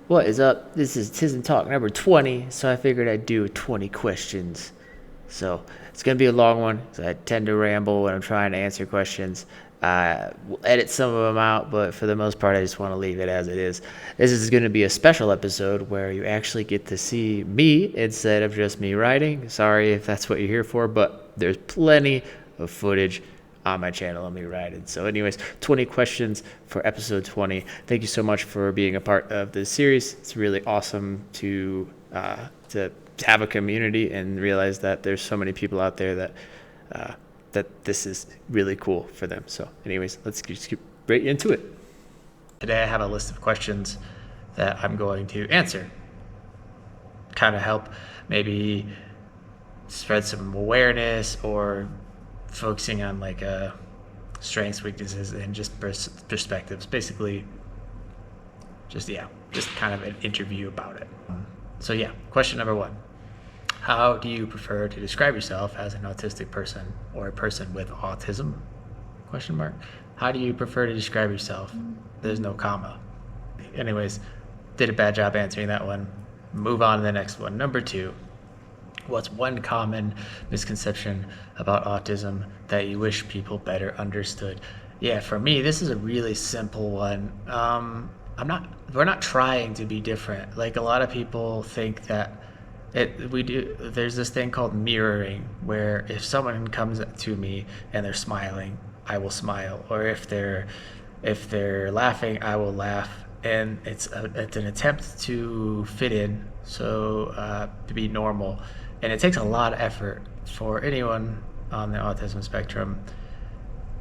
What is up? This is TISM Talk number 20, so I figured I'd do 20 questions. So it's going to be a long one, so I tend to ramble when I'm trying to answer questions. We'll edit some of them out, but for the most part, I just want to leave it as it is. This is going to be a special episode where you actually get to see me instead of just me writing. Sorry if that's what you're here for, but there's plenty of footage on my channel of me writing. So anyways, 20 questions for episode 20. Thank you so much for being a part of this series. It's really awesome to have a community and realize that there's so many people out there that this is really cool for them. So anyways, let's just get right into it. Today I have a list of questions that I'm going to answer. Kind of help maybe spread some awareness or focusing on like strengths, weaknesses, and just perspectives. Basically, just kind of an interview about it. So yeah, question number 1. How do you prefer to describe yourself as an autistic person or a person with autism? Question mark. How do you prefer to describe yourself? There's no comma. Anyways, did a bad job answering that one. Move on to the next one. Number 2. What's one common misconception about autism that you wish people better understood? Yeah, for me, this is a really simple one. We're not trying to be different. Like a lot of people think that there's this thing called mirroring, where if someone comes to me and they're smiling, I will smile. Or if they're laughing, I will laugh. And it's an attempt to fit in, so to be normal. And it takes a lot of effort for anyone on the autism spectrum.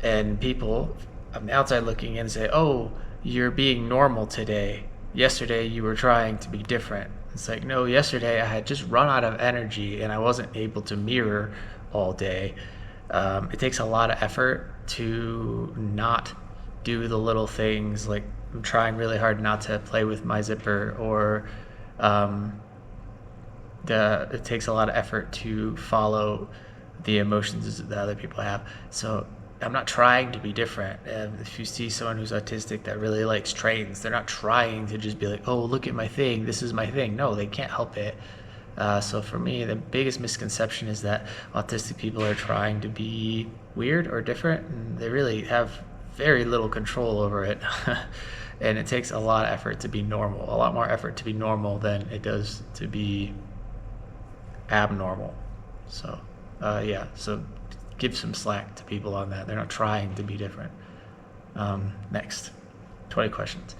And people on the outside looking in say, oh, you're being normal today. Yesterday you were trying to be different. It's like, no, yesterday I had just run out of energy and I wasn't able to mirror all day. It takes a lot of effort to not do the little things, like I'm trying really hard not to play with my zipper, or it takes a lot of effort to follow the emotions that other people have. So I'm not trying to be different. If you see someone who's autistic that really likes trains, they're not trying to just be like, oh, look at my thing, this is my thing. No, they can't help it. So for me, the biggest misconception is that autistic people are trying to be weird or different, and they really have very little control over it. And it takes a lot of effort to be normal, a lot more effort to be normal than it does to be abnormal. So so give some slack to people on that. They're not trying to be different. Next, 20 questions.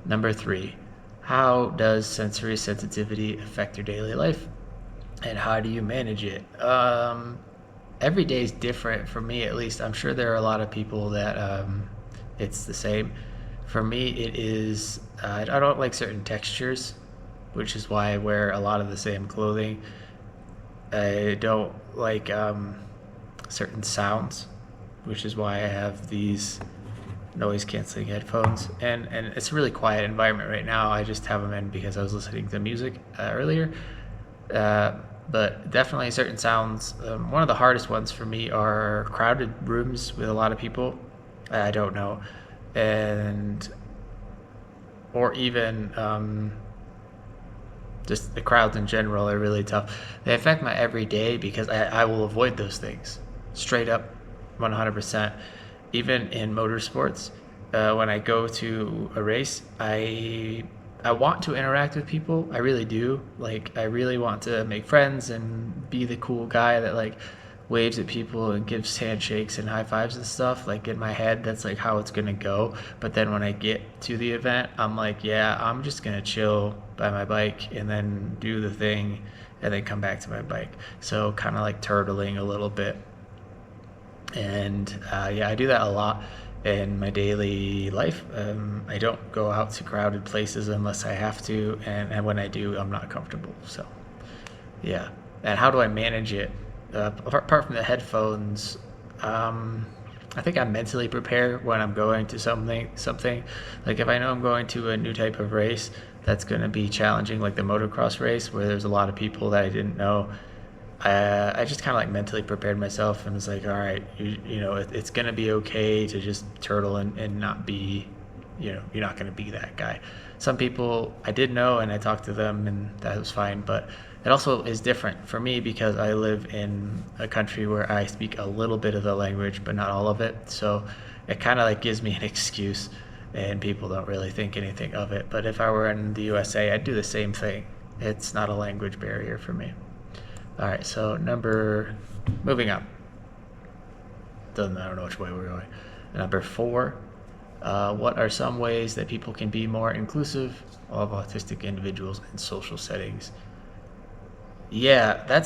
Number 3, how does sensory sensitivity affect your daily life, and how do you manage it? Every day is different for me, at least. I'm sure there are a lot of people that it's the same. For me, it is, I don't like certain textures, which is why I wear a lot of the same clothing. I don't like certain sounds, which is why I have these noise canceling headphones. And it's a really quiet environment right now. I just have them in because I was listening to music earlier. But definitely certain sounds. One of the hardest ones for me are crowded rooms with a lot of people I don't know, or even just the crowds in general are really tough. They affect my everyday because I will avoid those things straight up, 100%. Even in motorsports, when I go to a race, I want to interact with people. I really do. Like, I really want to make friends and be the cool guy that like waves at people and gives handshakes and high fives and stuff. Like, in my head, that's like how it's gonna go. But then when I get to the event, I'm like, yeah, I'm just gonna chill by my bike and then do the thing and then come back to my bike. So kind of like turtling a little bit. And I do that a lot in my daily life. I don't go out to crowded places unless I have to, and when I do, I'm not comfortable. So yeah. And how do I manage it? Apart from the headphones, I think I mentally prepare when I'm going to something. Like if I know I'm going to a new type of race that's going to be challenging, like the motocross race where there's a lot of people that I didn't know, I just kind of like mentally prepared myself and was like, all right, it's going to be okay to just turtle and not be you're not going to be that guy. Some people I did know and I talked to them and that was fine, but it also is different for me because I live in a country where I speak a little bit of the language, but not all of it. So it kind of like gives me an excuse, and people don't really think anything of it. But if I were in the USA, I'd do the same thing. It's not a language barrier for me. All right, so moving on. I don't know which way we're going. Number 4, what are some ways that people can be more inclusive of autistic individuals in social settings? Yeah,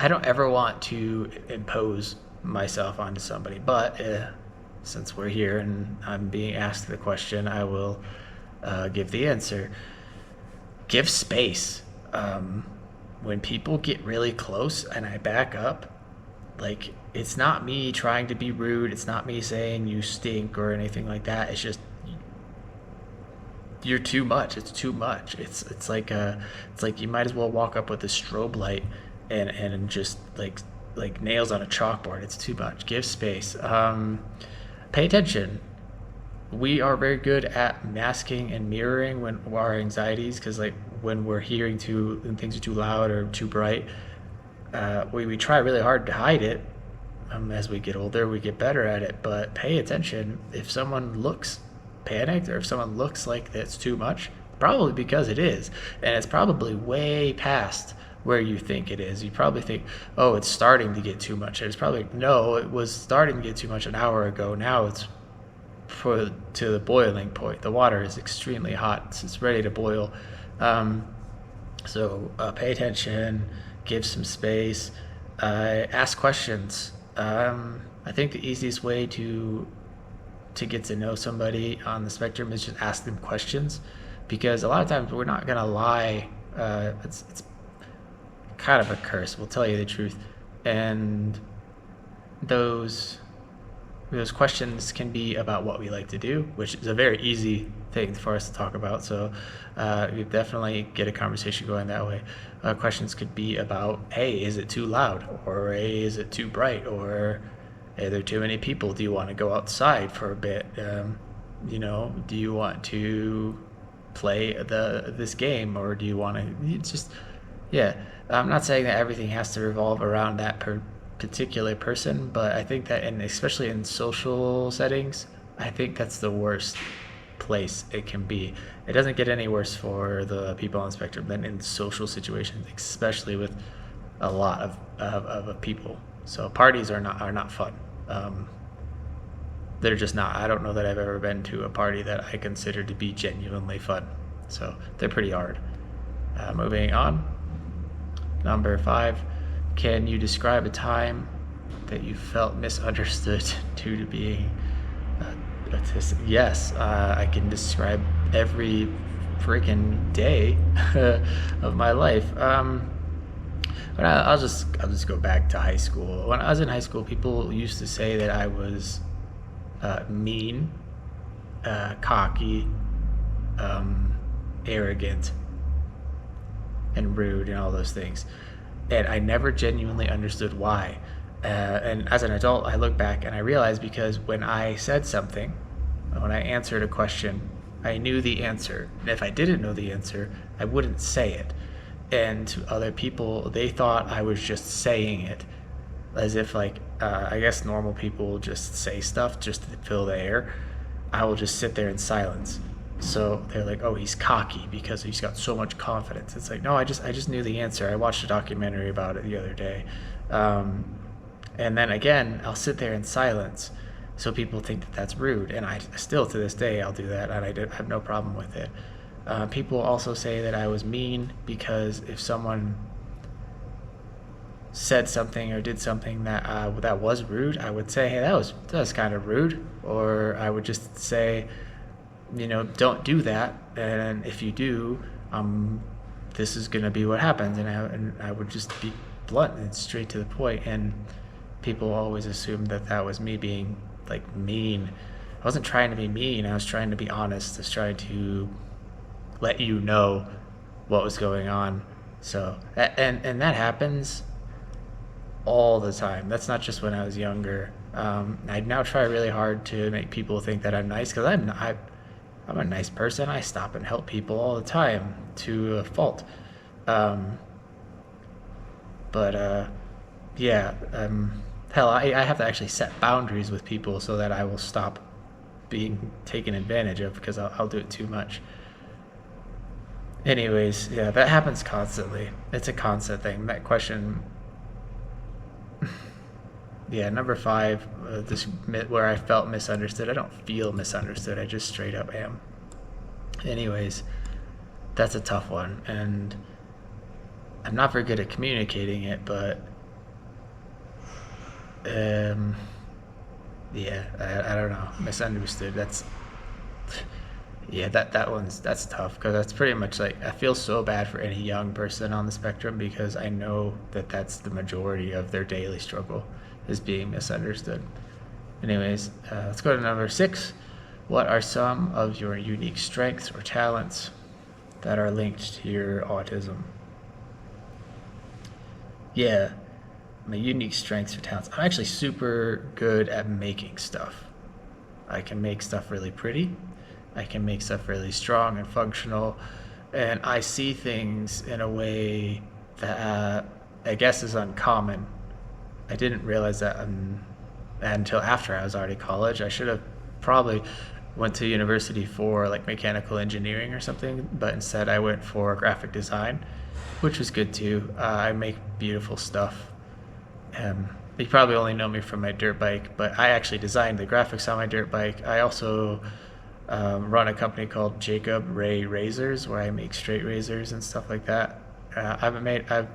I don't ever want to impose myself onto somebody, but since we're here and I'm being asked the question, I will give the answer. Give space. When people get really close and I back up, like, it's not me trying to be rude. It's not me saying you stink or anything like that. It's just you're too much. It's too much. It's like you might as well walk up with a strobe light and just like nails on a chalkboard. It's too much. Give space. Pay attention. We are very good at masking and mirroring when our anxieties, because like when we're hearing when things are too loud or too bright, we try really hard to hide it. As we get older, we get better at it, but pay attention. If someone looks panicked or if someone looks like that's too much, probably because it is, and it's probably way past where you think it is. You probably think, oh, it's starting to get too much. It's probably, no, it was starting to get too much an hour ago. Now it's to the boiling point. The water is extremely hot. It's ready to boil. So pay attention, give some space, ask questions. I think the easiest way to get to know somebody on the spectrum is just ask them questions, because a lot of times we're not gonna lie. It's kind of a curse. We'll tell you the truth, and those questions can be about what we like to do, which is a very easy thing for us to talk about. So you definitely get a conversation going that way. Questions could be about, hey, is it too loud? Or hey, is it too bright? Or hey, there are too many people. Do you want to go outside for a bit? Do you want to play this game? Or do you want to just, yeah. I'm not saying that everything has to revolve around that particular person, but I think that, and especially in social settings, I think that's the worst place it can be. It doesn't get any worse for the people on the spectrum than in social situations, especially with a lot of people. So parties are not fun. They're just not. I don't know that I've ever been to a party that I consider to be genuinely fun. So they're pretty hard. Moving on. Number 5, can you describe a time that you felt misunderstood due to being autistic? Yes, I can describe every freaking day of my life. But I'll just go back to high school. When I was in high school, people used to say that I was mean, cocky, arrogant, and rude and all those things, and I never genuinely understood why. And as an adult, I look back and I realize, because when I said something, when I answered a question, I knew the answer, and if I didn't know the answer, I wouldn't say it. And to other people, they thought I was just saying it, as if like I guess normal people just say stuff just to fill the air. I will just sit there in silence. So they're like, oh, he's cocky because he's got so much confidence. It's like, no, I just knew the answer. I watched a documentary about it the other day. And then again, I'll sit there in silence, so people think that that's rude. And I still, to this day, I'll do that, and I have no problem with it. People also say that I was mean because if someone said something or did something that was rude, I would say, hey, that was kind of rude. Or I would just say, don't do that, and if you do, this is going to be what happens. And I would just be blunt and straight to the point, and people always assumed that was me being like mean. I wasn't trying to be mean. I was trying to be honest. I was trying to let you know what was going on. So and that happens all the time. That's not just when I was younger. I now try really hard to make people think that I'm nice, because I'm not. I'm a nice person. I stop and help people all the time to a fault. Um, but yeah, hell, I have to actually set boundaries with people so that I will stop being taken advantage of because I'll do it too much. Anyways, yeah, that happens constantly. It's a constant thing. That question, yeah, number five, this where I felt misunderstood. I don't feel misunderstood. I just straight up am. Anyways, that's a tough one, and I'm not very good at communicating it, but um, yeah, I don't know. Misunderstood. Yeah, that's tough because that's pretty much like I feel so bad for any young person on the spectrum because I know that that's the majority of their daily struggle is being misunderstood. Anyways, let's go to number six. What are some of your unique strengths or talents that are linked to your autism? Yeah, my unique strengths or talents. I'm actually super good at making stuff. I can make stuff really pretty. I can make stuff really strong and functional. And I see things in a way that I guess is uncommon. I didn't realize that until after I was already college. I should have probably went to university for like mechanical engineering or something, but instead I went for graphic design, which was good too. I make beautiful stuff. You probably only know me from my dirt bike, but I actually designed the graphics on my dirt bike. I also run a company called Jacob Ray Razors, where I make straight razors and stuff like that. I'm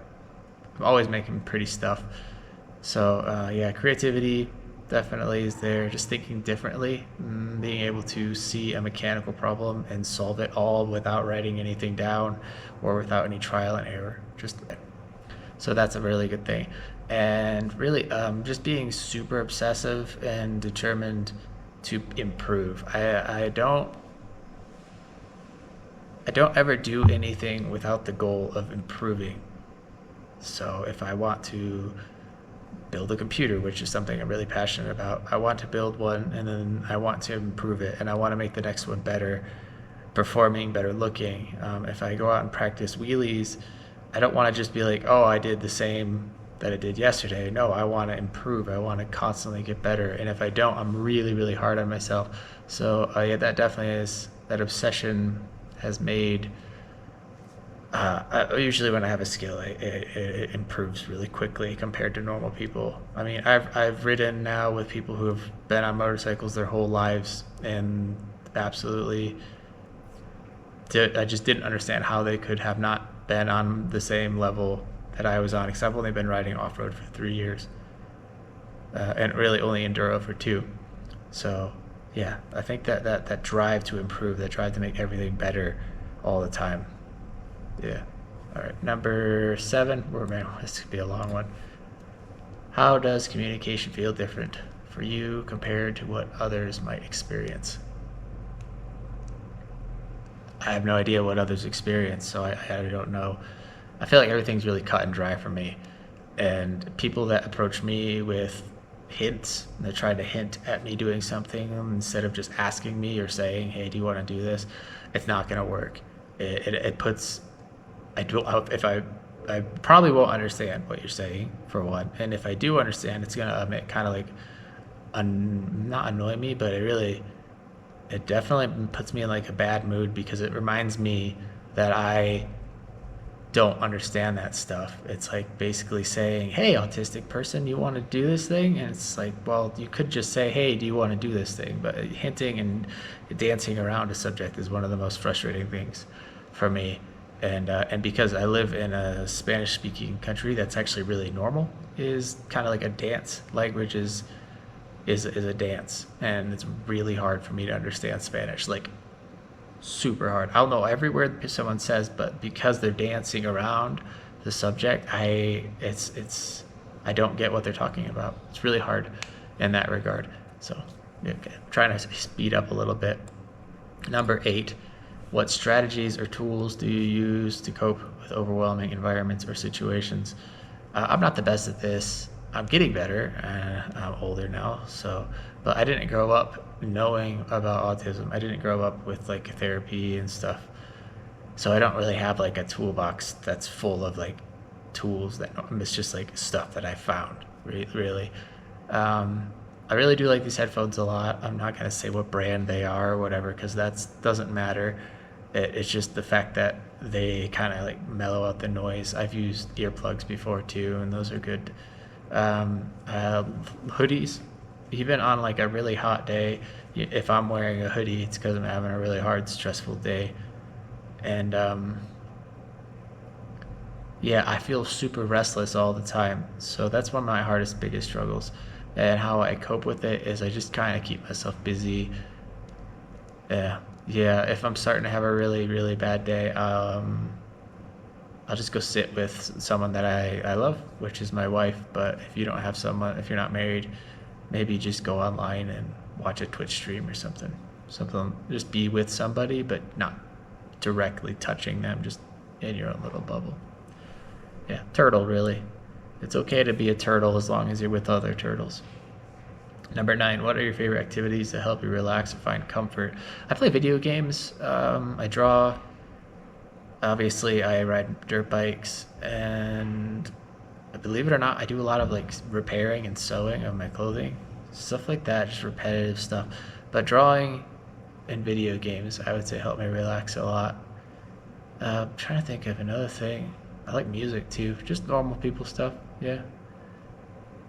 always making pretty stuff. So yeah, creativity definitely is there. Just thinking differently, being able to see a mechanical problem and solve it all without writing anything down or without any trial and error. So that's a really good thing. And really, just being super obsessive and determined to improve. I don't ever do anything without the goal of improving. So if I want to build a computer, which is something I'm really passionate about, I want to build one and then I want to improve it and I want to make the next one better performing, better looking. If I go out and practice wheelies, I don't want to just be like, oh, I did the same that I did yesterday. No, I want to improve. I want to constantly get better. And if I don't, I'm really, really hard on myself. So yeah, that definitely is, that obsession has made, usually when I have a skill, it improves really quickly compared to normal people. I mean, I've ridden now with people who have been on motorcycles their whole lives and absolutely I just didn't understand how they could have not been on the same level that I was on, because I've only been riding off-road for 3 years, and really only enduro for 2. So yeah, I think that drive to improve, that drive to make everything better all the time. Yeah. All right, number 7. Man, this could be a long one. How does communication feel different for you compared to what others might experience? I have no idea what others experience, so I don't know. I feel like everything's really cut and dry for me. And people that approach me with hints, they try to hint at me doing something instead of just asking me or saying, hey, do you want to do this? It's not going to work. It puts, I don't, if I probably won't understand what you're saying, for one. And if I do understand, it's going to kind of like, not annoy me, but it definitely puts me in like a bad mood because it reminds me that I don't understand that stuff. It's like basically saying, hey, autistic person, you want to do this thing? And it's like, well, you could just say, hey, do you want to do this thing? But hinting and dancing around a subject is one of the most frustrating things for me. And because I live in a Spanish speaking country that's actually really normal, is kind of like a dance. Language is a dance, and it's really hard for me to understand Spanish, like super hard. I'll know every word someone says, but because they're dancing around the subject, I don't get what they're talking about. It's really hard in that regard. So okay, I'm trying to speed up a little bit. Number 8, what strategies or tools do you use to cope with overwhelming environments or situations? I'm not the best at this. I'm getting better. I'm older now, so But I didn't grow up knowing about autism. I didn't grow up with like therapy and stuff. So I don't really have like a toolbox that's full of like tools that it's just like stuff that I found really. I really do like these headphones a lot. I'm not gonna say what brand they are or whatever because that doesn't matter. It's just the fact that they kind of like mellow out the noise. I've used earplugs before too, and those are good. Hoodies, even on like a really hot day, if I'm wearing a hoodie, it's because I'm having a really hard, stressful day. And yeah, I feel super restless all the time. So that's one of my hardest, biggest struggles. And how I cope with it is I just kind of keep myself busy. Yeah, yeah. If I'm starting to have a really, really bad day, I'll just go sit with someone that I love, which is my wife. But if you don't have someone, if you're not married, maybe just go online and watch a Twitch stream or something. Something, just be with somebody, but not directly touching them, just in your own little bubble. Yeah, turtle, really. It's okay to be a turtle as long as you're with other turtles. Number 9, what are your favorite activities that help you relax and find comfort? I play video games. I draw. Obviously, I ride dirt bikes, and believe it or not, I do a lot of like repairing and sewing of my clothing, stuff like that, just repetitive stuff. But drawing and video games, I would say, help me relax a lot. I'm trying to think of another thing. I like music too, just normal people stuff. Yeah.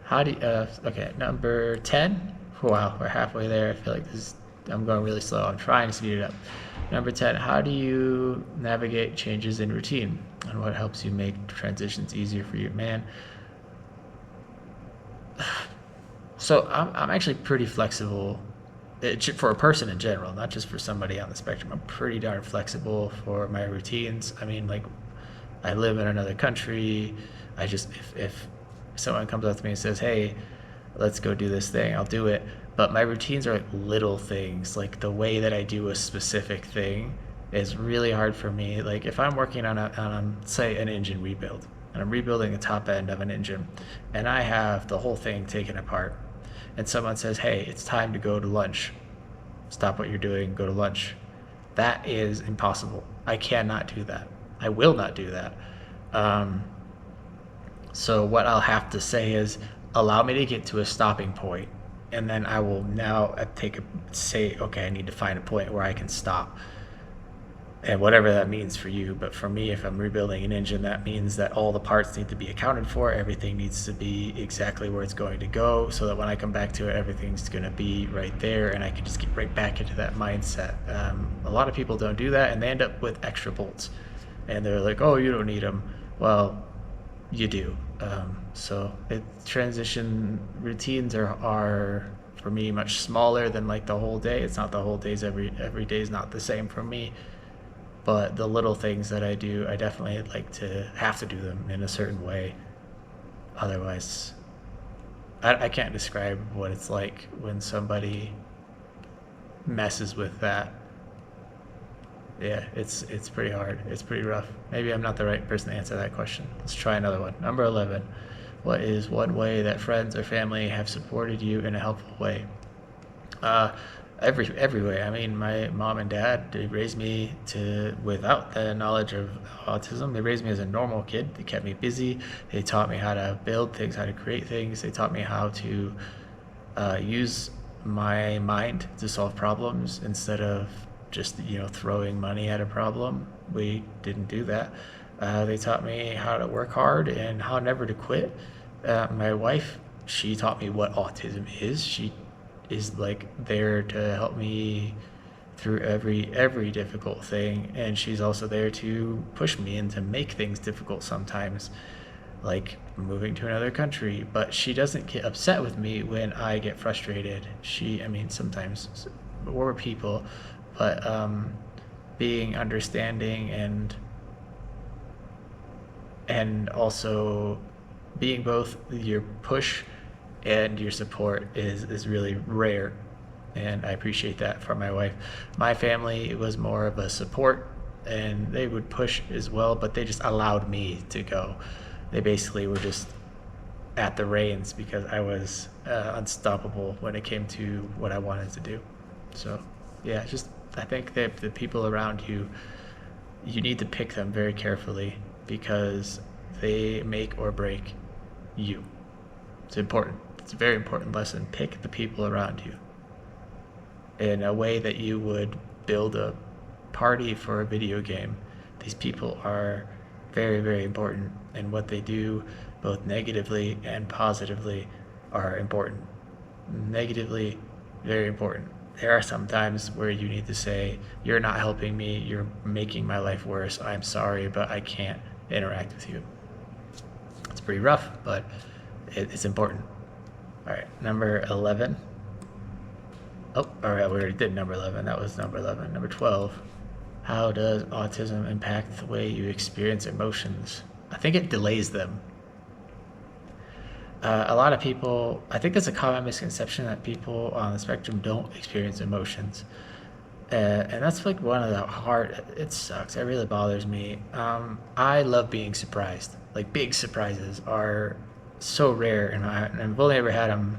How do you, okay, number 10. Wow, we're halfway there. I feel like I'm going really slow. I'm trying to speed it up. Number 10, how do you navigate changes in routine and what helps you make transitions easier for you? Man, so I'm actually pretty flexible for a person in general, not just for somebody on the spectrum. I'm pretty darn flexible for my routines. I mean, like, I live in another country. I just, if someone comes up to me and says, hey, let's go do this thing, I'll do it. But my routines are like little things. Like the way that I do a specific thing is really hard for me. Like if I'm working on say an engine rebuild, and I'm rebuilding the top end of an engine, and I have the whole thing taken apart, and someone says, hey, it's time to go to lunch. Stop what you're doing, go to lunch. That is impossible. I cannot do that. I will not do that. So what I'll have to say is, allow me to get to a stopping point, and then I will now say, okay, I need to find a point where I can stop. And whatever that means for you. But for me, if I'm rebuilding an engine, that means that all the parts need to be accounted for. Everything needs to be exactly where it's going to go, so that when I come back to it, everything's going to be right there, and I can just get right back into that mindset. A lot of people don't do that, and they end up with extra bolts. And they're like, oh, you don't need them. Well, you do. So transition routines are for me much smaller than like the whole day. It's not the whole days. Every day is not the same for me. But the little things that I do, I definitely like to have to do them in a certain way. Otherwise, I can't describe what it's like when somebody messes with that. Yeah, it's pretty hard. It's pretty rough. Maybe I'm not the right person to answer that question. Let's try another one. Number 11. What is one way that friends or family have supported you in a helpful way? Every way. I mean, my mom and dad, they raised me without the knowledge of autism. They raised me as a normal kid. They kept me busy. They taught me how to build things, how to create things. They taught me how to use my mind to solve problems instead of just throwing money at a problem. We didn't do that. They taught me how to work hard and how never to quit. My wife, she taught me what autism is. She is like there to help me through every difficult thing, and she's also there to push me and to make things difficult sometimes, like moving to another country. But she doesn't get upset with me when I get frustrated. I mean, sometimes we're people, but being understanding and also being both your push and your support is really rare, and I appreciate that from my wife. My family was more of a support, and they would push as well, but they just allowed me to go. They basically were just at the reins because I was unstoppable when it came to what I wanted to do. So, yeah, just I think that the people around you, you need to pick them very carefully because they make or break you. It's important. It's a very important lesson. Pick the people around you in a way that you would build a party for a video game. These people are very, very important, and what they do, both negatively and positively, are important. Negatively, very important. There are some times where you need to say, you're not helping me, you're making my life worse, I'm sorry, but I can't interact with you. It's pretty rough, but it's important. All right, number 11. Oh, all right, we already did number 11. That was number 11. Number 12. How does autism impact the way you experience emotions? I think it delays them. A lot of people, I think there's a common misconception that people on the spectrum don't experience emotions. And that's like one of the hard, it sucks. It really bothers me. I love being surprised. Like big surprises are so rare, and I've only ever had them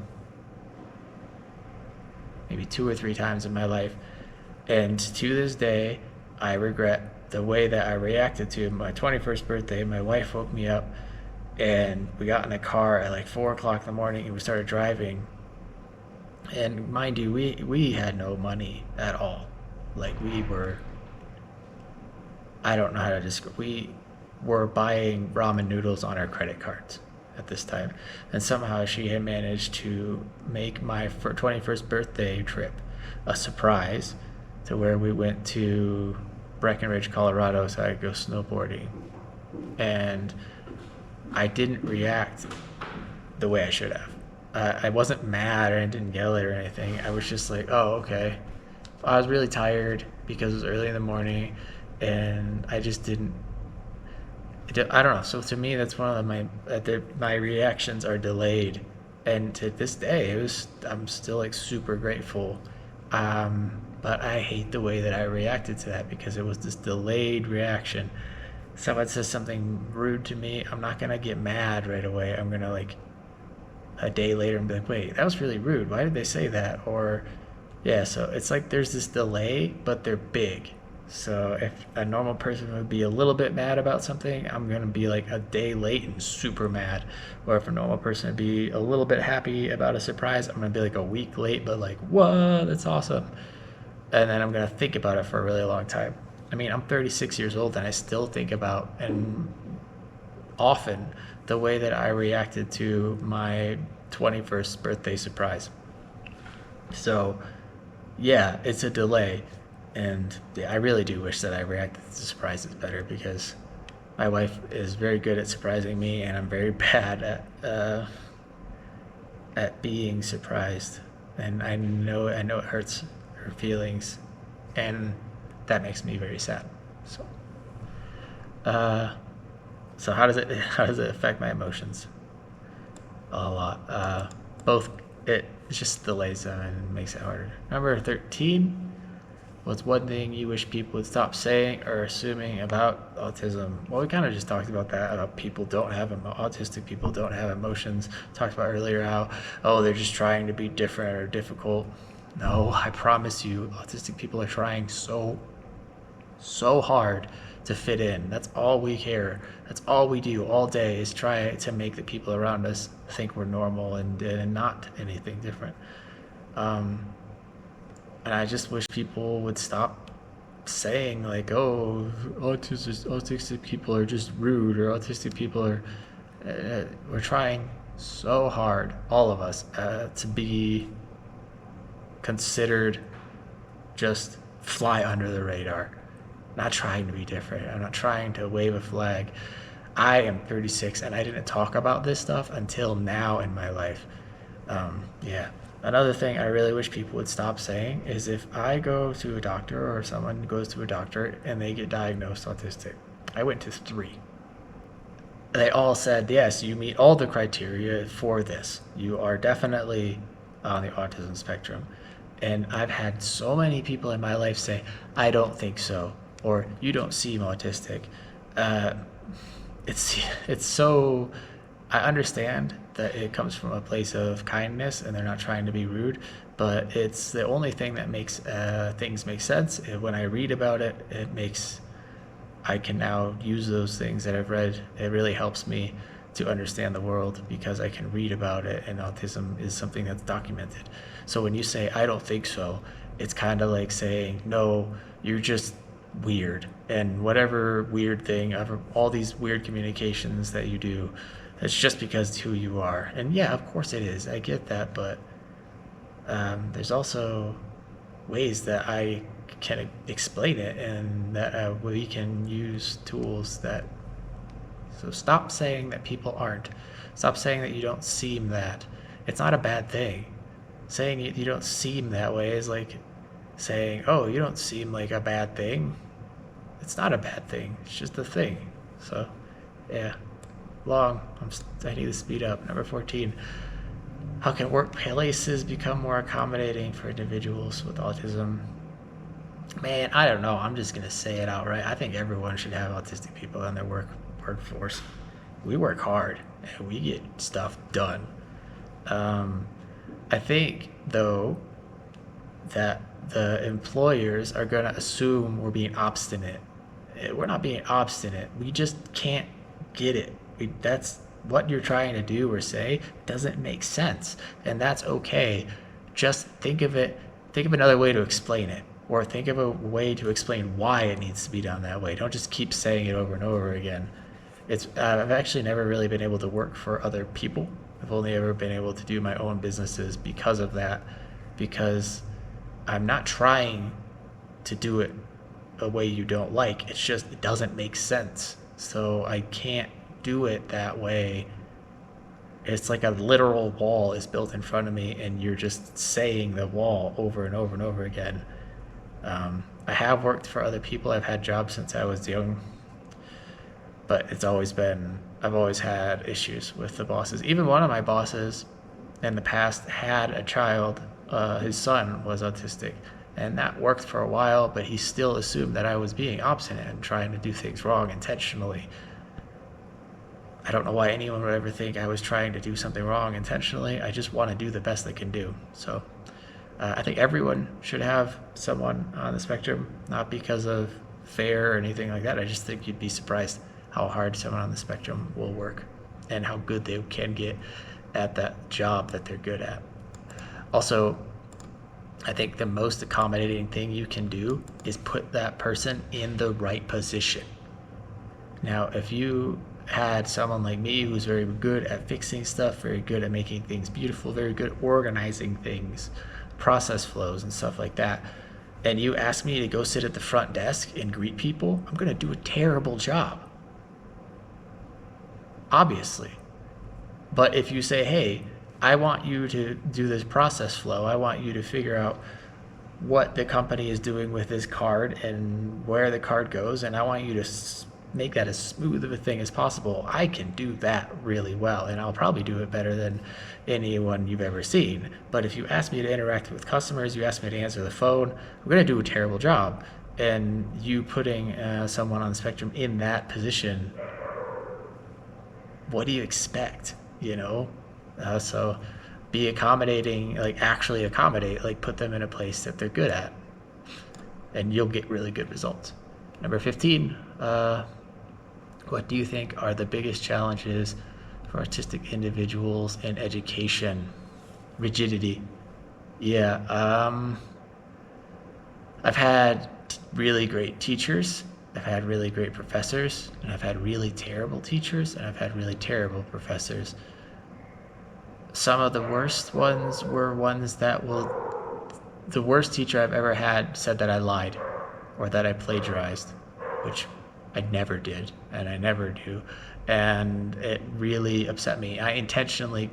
maybe 2 or 3 times in my life. And to this day, I regret the way that I reacted to my 21st birthday. My wife woke me up and we got in the car at like 4 o'clock in the morning and we started driving. And mind you, we had no money at all. Like we were, I don't know how to describe, we were buying ramen noodles on our credit cards at this time. And somehow she had managed to make my 21st birthday trip a surprise to where we went to Breckenridge, Colorado, so I could go snowboarding. And I didn't react the way I should have. I wasn't mad or I didn't yell it or anything. I was just like, oh, okay. I was really tired because it was early in the morning and I just didn't, I don't know. So to me, that's one of my reactions are delayed. And to this day, I'm still like super grateful. But I hate the way that I reacted to that because it was this delayed reaction. Someone says something rude to me, I'm not gonna get mad right away. I'm gonna like a day later and be like, wait, that was really rude. Why did they say that? Or yeah, so it's like there's this delay, but they're big. So if a normal person would be a little bit mad about something, I'm gonna be like a day late and super mad. Or if a normal person would be a little bit happy about a surprise, I'm gonna be like a week late, but like, whoa, that's awesome. And then I'm gonna think about it for a really long time. I mean, I'm 36 years old and I still think about and often the way that I reacted to my 21st birthday surprise. So, yeah, it's a delay. And yeah, I really do wish that I reacted to surprises better because my wife is very good at surprising me and I'm very bad at being surprised. And I know it hurts her feelings and that makes me very sad. So how does it affect my emotions? A lot. Both it just delays them and makes it harder. Number 13. What's one thing you wish people would stop saying or assuming about autism? Well, we kind of just talked about that, about autistic people don't have emotions. Talked about earlier how, oh, they're just trying to be different or difficult. No, I promise you, autistic people are trying so hard to fit in. That's all we care. That's all we do all day is try to make the people around us think we're normal and not anything different. And I just wish people would stop saying like, oh, autistic people are just rude or autistic people are, we're trying so hard, all of us, to be considered just fly under the radar. Not trying to be different. I'm not trying to wave a flag. I am 36 and I didn't talk about this stuff until now in my life. Yeah. Another thing I really wish people would stop saying is if I go to a doctor or someone goes to a doctor and they get diagnosed autistic, I went to 3. They all said, yes, you meet all the criteria for this. You are definitely on the autism spectrum. And I've had so many people in my life say, I don't think so, or you don't seem autistic. It's so, I understand that it comes from a place of kindness and they're not trying to be rude, but it's the only thing that makes things make sense. When I read about it, I can now use those things that I've read. It really helps me to understand the world because I can read about it, and autism is something that's documented. So when you say, I don't think so, it's kind of like saying, no, you're just weird. And whatever weird thing, all these weird communications that you do, it's just because it's who you are. And yeah, of course it is. I get that. But there's also ways that I can explain it and that we can use tools that. So stop saying that people aren't. Stop saying that you don't seem that. It's not a bad thing. Saying you don't seem that way is like saying, oh, you don't seem like a bad thing. It's not a bad thing. It's just a thing. So, yeah. I need to speed up. Number 14. How can workplaces become more accommodating for individuals with autism? Man, I don't know. I'm just going to say it outright. I think everyone should have autistic people in their workforce. We work hard and we get stuff done. I think, though, that the employers are going to assume we're being obstinate. We're not being obstinate. We just can't get it. That's what you're trying to do or say doesn't make sense, and that's okay. Just think of another way to explain it, or think of a way to explain why it needs to be done that way. Don't just keep saying it over and over again. I've actually never really been able to work for other people. I've only ever been able to do my own businesses because of that, because I'm not trying to do it a way you don't like. It's just, it doesn't make sense. So I can't do it that way. It's like a literal wall is built in front of me and you're just saying the wall over and over and over again. I have worked for other people. I've had jobs since I was young, but I've always had issues with the bosses. Even one of my bosses in the past had a child, his son was autistic, and that worked for a while, but he still assumed that I was being obstinate and trying to do things wrong intentionally. I don't know why anyone would ever think I was trying to do something wrong intentionally. I just want to do the best I can do. So I think everyone should have someone on the spectrum, not because of fair or anything like that. I just think you'd be surprised how hard someone on the spectrum will work and how good they can get at that job that they're good at. Also, I think the most accommodating thing you can do is put that person in the right position. Now, if you had someone like me who's very good at fixing stuff, very good at making things beautiful, very good at organizing things, process flows and stuff like that, and you ask me to go sit at the front desk and greet people, I'm going to do a terrible job. Obviously. But if you say, hey, I want you to do this process flow, I want you to figure out what the company is doing with this card and where the card goes, and I want you to make that as smooth of a thing as possible, I can do that really well, and I'll probably do it better than anyone you've ever seen. But if you ask me to interact with customers, you ask me to answer the phone, I'm going to do a terrible job. And you putting someone on the spectrum in that position, what do you expect, So be accommodating, like actually accommodate, like put them in a place that they're good at, and you'll get really good results. Number 15, what do you think are the biggest challenges for autistic individuals in education? Rigidity. Yeah, I've had really great teachers, I've had really great professors, and I've had really terrible teachers, and I've had really terrible professors. Some of the worst ones were ones the worst teacher I've ever had said that I lied or that I plagiarized, which I never did, and I never do. And it really upset me. I intentionally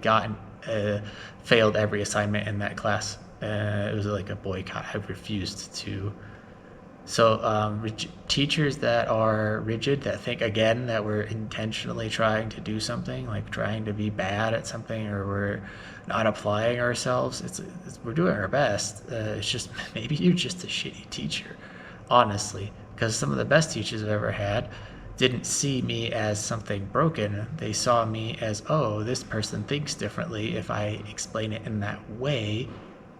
failed every assignment in that class. It was like a boycott. I refused to. So teachers that are rigid, that think, again, that we're intentionally trying to do something, like trying to be bad at something, or we're not applying ourselves, we're doing our best. It's just, maybe you're just a shitty teacher, honestly, because some of the best teachers I've ever had didn't see me as something broken. They saw me as, oh, this person thinks differently. If I explain it in that way,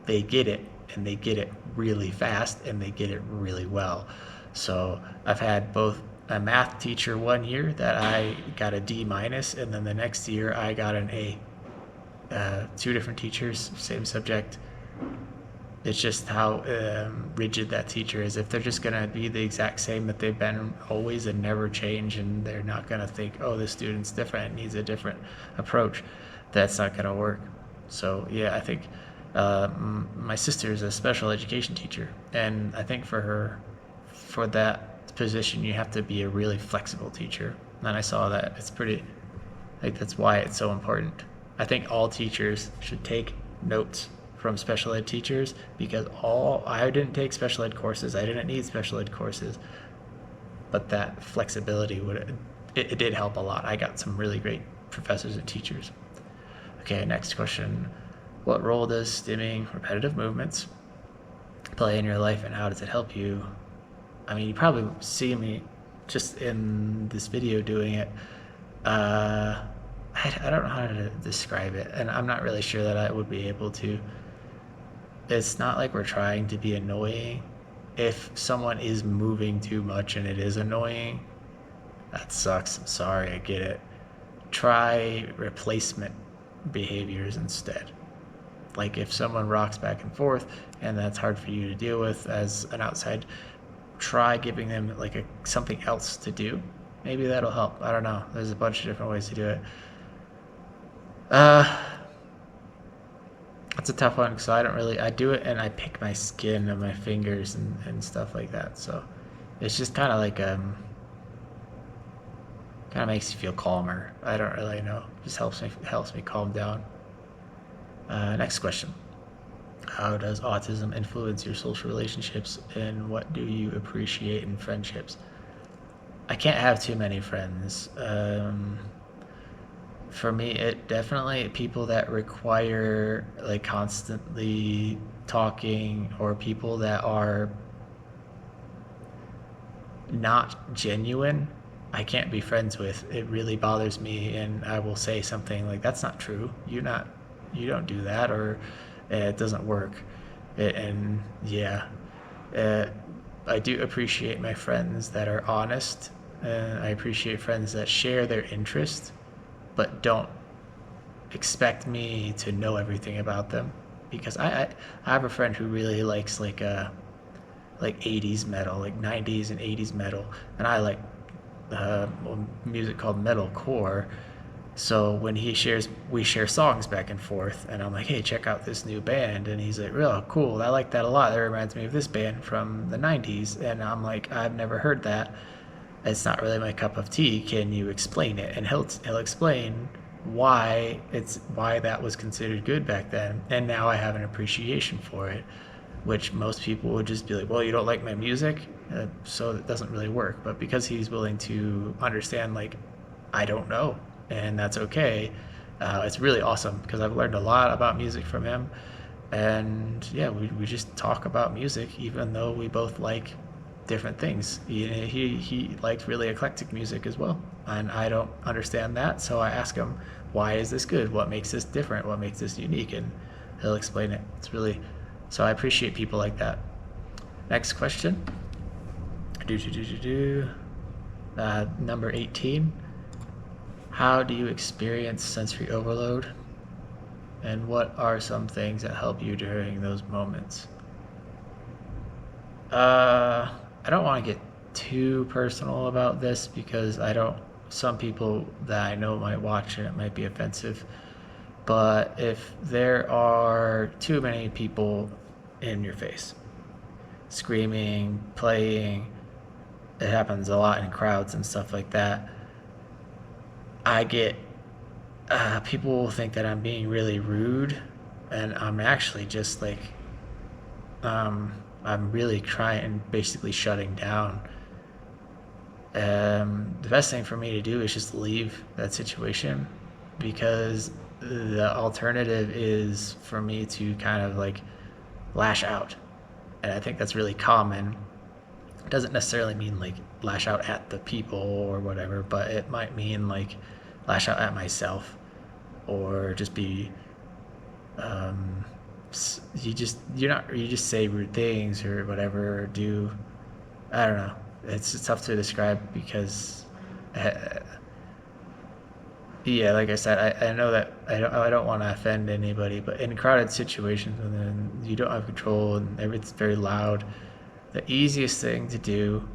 they get it, and they get it really fast, and they get it really well. So I've had both a math teacher one year that I got a D minus, and then the next year I got an A. Two different teachers, same subject. It's just how rigid that teacher is. If they're just going to be the exact same that they've been always and never change, and they're not going to think, oh, this student's different, needs a different approach, that's not going to work. So, yeah, I think my sister is a special education teacher, and I think for that position, you have to be a really flexible teacher. And I saw that it's pretty, like, that's why it's so important. I think all teachers should take notes from special ed teachers, because I didn't take special ed courses. I didn't need special ed courses, but that flexibility it did help a lot. I got some really great professors and teachers. Okay, next question. What role does stimming repetitive movements play in your life, and how does it help you? I mean, you probably see me just in this video doing it. I don't know how to describe it, and I'm not really sure that I would be able to. It's not like we're trying to be annoying. If someone is moving too much and it is annoying, that sucks. I'm sorry, I get it. Try replacement behaviors instead. Like if someone rocks back and forth and that's hard for you to deal with as an outside, try giving them like something else to do. Maybe that'll help. I don't know. There's a bunch of different ways to do it. It's a tough one because I do it and I pick my skin and my fingers and stuff like that. So it's just kind of like, kind of makes you feel calmer. I don't really know. It just helps me calm down. Next question. How does autism influence your social relationships, and what do you appreciate in friendships? I can't have too many friends. For me, it definitely people that require like constantly talking, or people that are not genuine, I can't be friends with. It really bothers me, and I will say something like, that's not true. You don't do that, or it doesn't work. And yeah, I do appreciate my friends that are honest. I appreciate friends that share their interest, but don't expect me to know everything about them. Because I have a friend who really likes like 80s metal, like 90s and 80s metal, and I like music called metalcore. So when we share songs back and forth, and I'm like, hey, check out this new band, and he's like, real cool, I like that a lot. That reminds me of this band from the 90s, and I'm like, I've never heard that. It's not really my cup of tea. Can you explain it? And he'll explain why that was considered good back then, and now I have an appreciation for it, which most people would just be like, well, you don't like my music, so it doesn't really work. But because he's willing to understand, like, I don't know, and that's okay, it's really awesome, because I've learned a lot about music from him. And yeah, we just talk about music, even though we both like different things. He likes really eclectic music as well, and I don't understand that, so I ask him, why is this good? What makes this different? What makes this unique? And he'll explain it. It's really, so I appreciate people like that. Next question. Number 18. How do you experience sensory overload, and what are some things that help you during those moments? I don't want to get too personal about this, because some people that I know might watch and it might be offensive. But if there are too many people in your face, screaming, playing, it happens a lot in crowds and stuff like that. I get, people will think that I'm being really rude, and I'm actually just like, I'm really trying, basically shutting down. The best thing for me to do is just leave that situation, because the alternative is for me to kind of like lash out. And I think that's really common It doesn't necessarily mean like lash out at the people or whatever, but it might mean like lash out at myself, or just be um, you just say rude things or whatever, or do, I don't know. It's tough to describe because, uh, yeah, like I said, I know that I don't want to offend anybody, but in crowded situations when then you don't have control and everything's very loud, the easiest thing to do,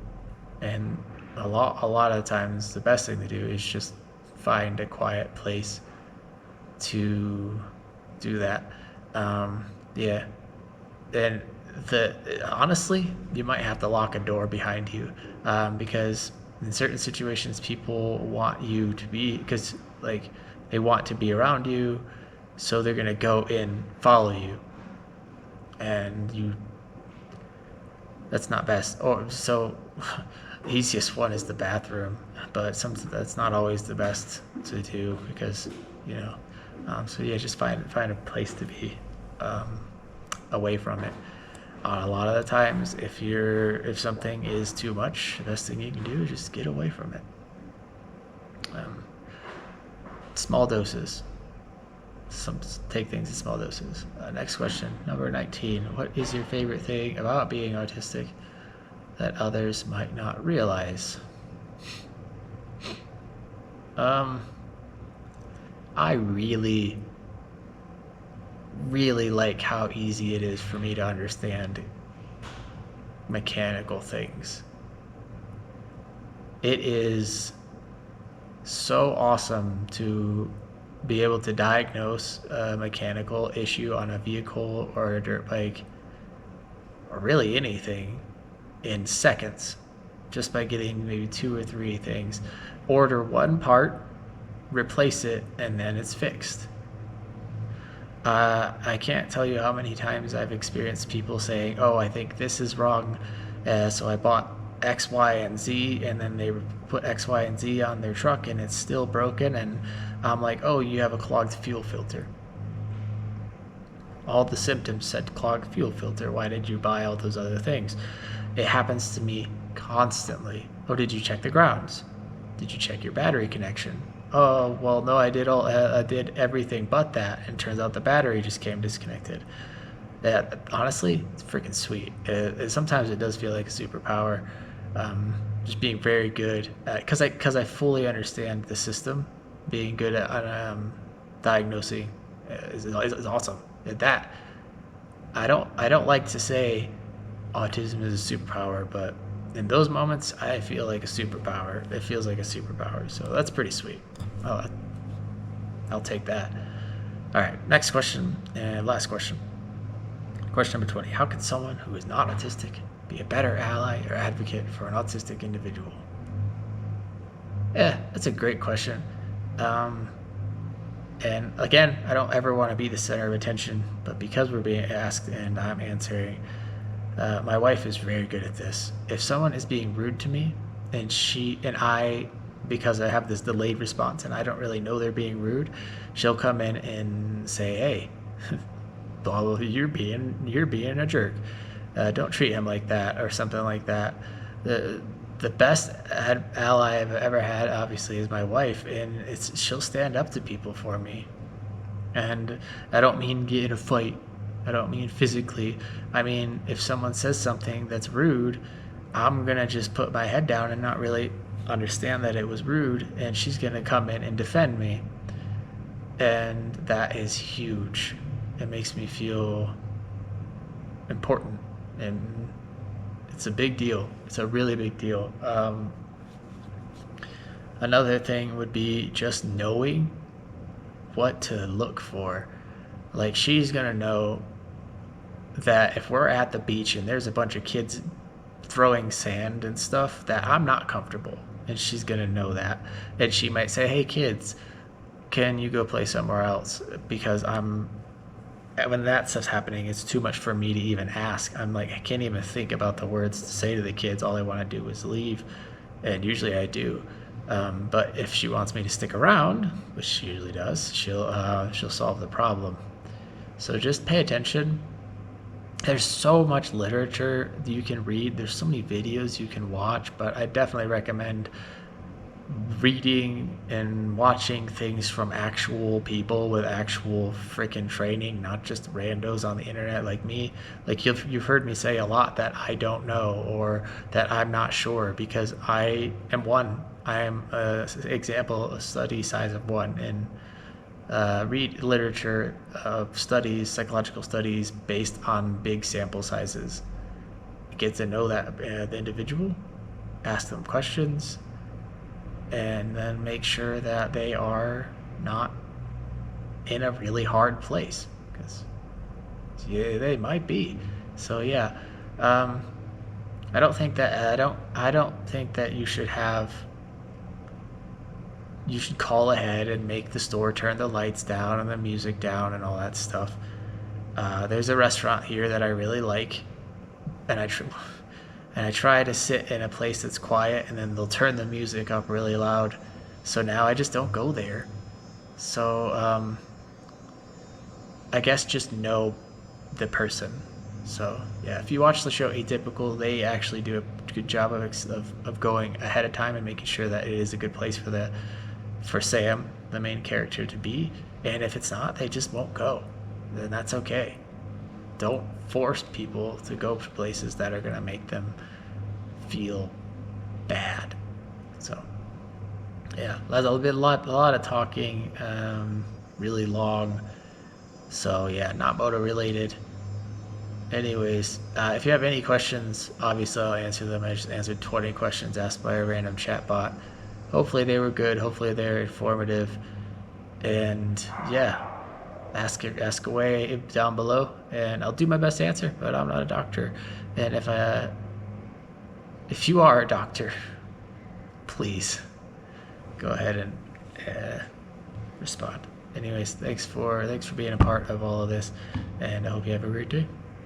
and a lot of times the best thing to do, is just find a quiet place to do that. Yeah, and the honestly, you might have to lock a door behind you, because in certain situations, people want you to be, because like they want to be around you, so they're gonna go in, follow you, and you, that's not best. Or so the easiest one is the bathroom, but that's not always the best to do because you know. So yeah, just find a place to be um, away from it. A lot of the times, if something is too much, the best thing you can do is just get away from it. Um, Small doses. Some take things in small doses. Next question, number 19. What is your favorite thing about being autistic that others might not realize? Um, I really, really like how easy it is for me to understand mechanical things. It is so awesome to be able to diagnose a mechanical issue on a vehicle or a dirt bike, or really anything, in seconds, just by getting maybe two or three things. Order one part, replace it, and then it's fixed. I can't tell you how many times I've experienced people saying, "Oh, I think this is wrong, so I bought X, Y, and Z," and then they put X, Y, and Z on their truck, and it's still broken. And I'm like, "Oh, you have a clogged fuel filter." All the symptoms said clogged fuel filter. Why did you buy all those other things? It happens to me constantly. Oh, did you check the grounds? Did you check your battery connection? Oh, well, no, I did everything but that, and turns out the battery just came disconnected. That honestly, it's freaking sweet. Sometimes it does feel like a superpower, just being very good at, because I fully understand the system. Being good at diagnosing is awesome. At that, I don't like to say autism is a superpower, but in those moments, I feel like a superpower. It feels like a superpower, so that's pretty sweet. Oh, I'll take that. All right, next question and last question. Question number 20. How can someone who is not autistic be a better ally or advocate for an autistic individual? Yeah, that's a great question. Um, and again, I don't ever want to be the center of attention, but because we're being asked and I'm answering, my wife is very good at this. If someone is being rude to me, and I, because I have this delayed response and I don't really know they're being rude, she'll come in and say, "Hey, blah, blah, you're being a jerk. Don't treat him like that," or something like that. The best ally I've ever had, obviously, is my wife, and she'll stand up to people for me. And I don't mean get in a fight. I don't mean physically. I mean, if someone says something that's rude, I'm going to just put my head down and not really understand that it was rude, and she's going to come in and defend me. And that is huge. It makes me feel important, and it's a big deal. It's a really big deal. Another thing would be just knowing what to look for. Like, she's gonna know that if we're at the beach and there's a bunch of kids throwing sand and stuff, that I'm not comfortable, and she's gonna know that. And she might say, "Hey kids, can you go play somewhere else?" Because when that stuff's happening, it's too much for me to even ask. I'm like, I can't even think about the words to say to the kids. All I want to do is leave, and usually I do. But if she wants me to stick around, which she usually does, she'll solve the problem. So just pay attention, there's so much literature you can read. There's so many videos you can watch, but I definitely recommend reading and watching things from actual people with actual freaking training, not just randos on the internet like me. Like you've heard me say a lot that I don't know or that I'm not sure because I am one. I am a example, a study size of one, and read literature of studies, psychological studies based on big sample sizes. Get to know that the individual, ask them questions, and then make sure that they are not in a really hard place because yeah, they might be. So yeah, um, I don't think that you should call ahead and make the store turn the lights down and the music down and all that stuff. There's a restaurant here that I really like, and I try to sit in a place that's quiet, and then they'll turn the music up really loud. So now I just don't go there. So I guess just know the person. So yeah, if you watch the show Atypical, they actually do a good job of going ahead of time and making sure that it is a good place for Sam, the main character, to be. And if it's not, they just won't go. Then that's okay. Don't force people to go to places that are gonna make them feel bad. So yeah, that's a lot of talking, really long. So yeah, not motor related. Anyways, if you have any questions, obviously I'll answer them. I just answered 20 questions asked by a random chatbot. Hopefully they were good. Hopefully they're informative. And yeah, ask away down below, and I'll do my best to answer. But I'm not a doctor, and if you are a doctor, please go ahead and respond. Anyways, thanks for being a part of all of this, and I hope you have a great day.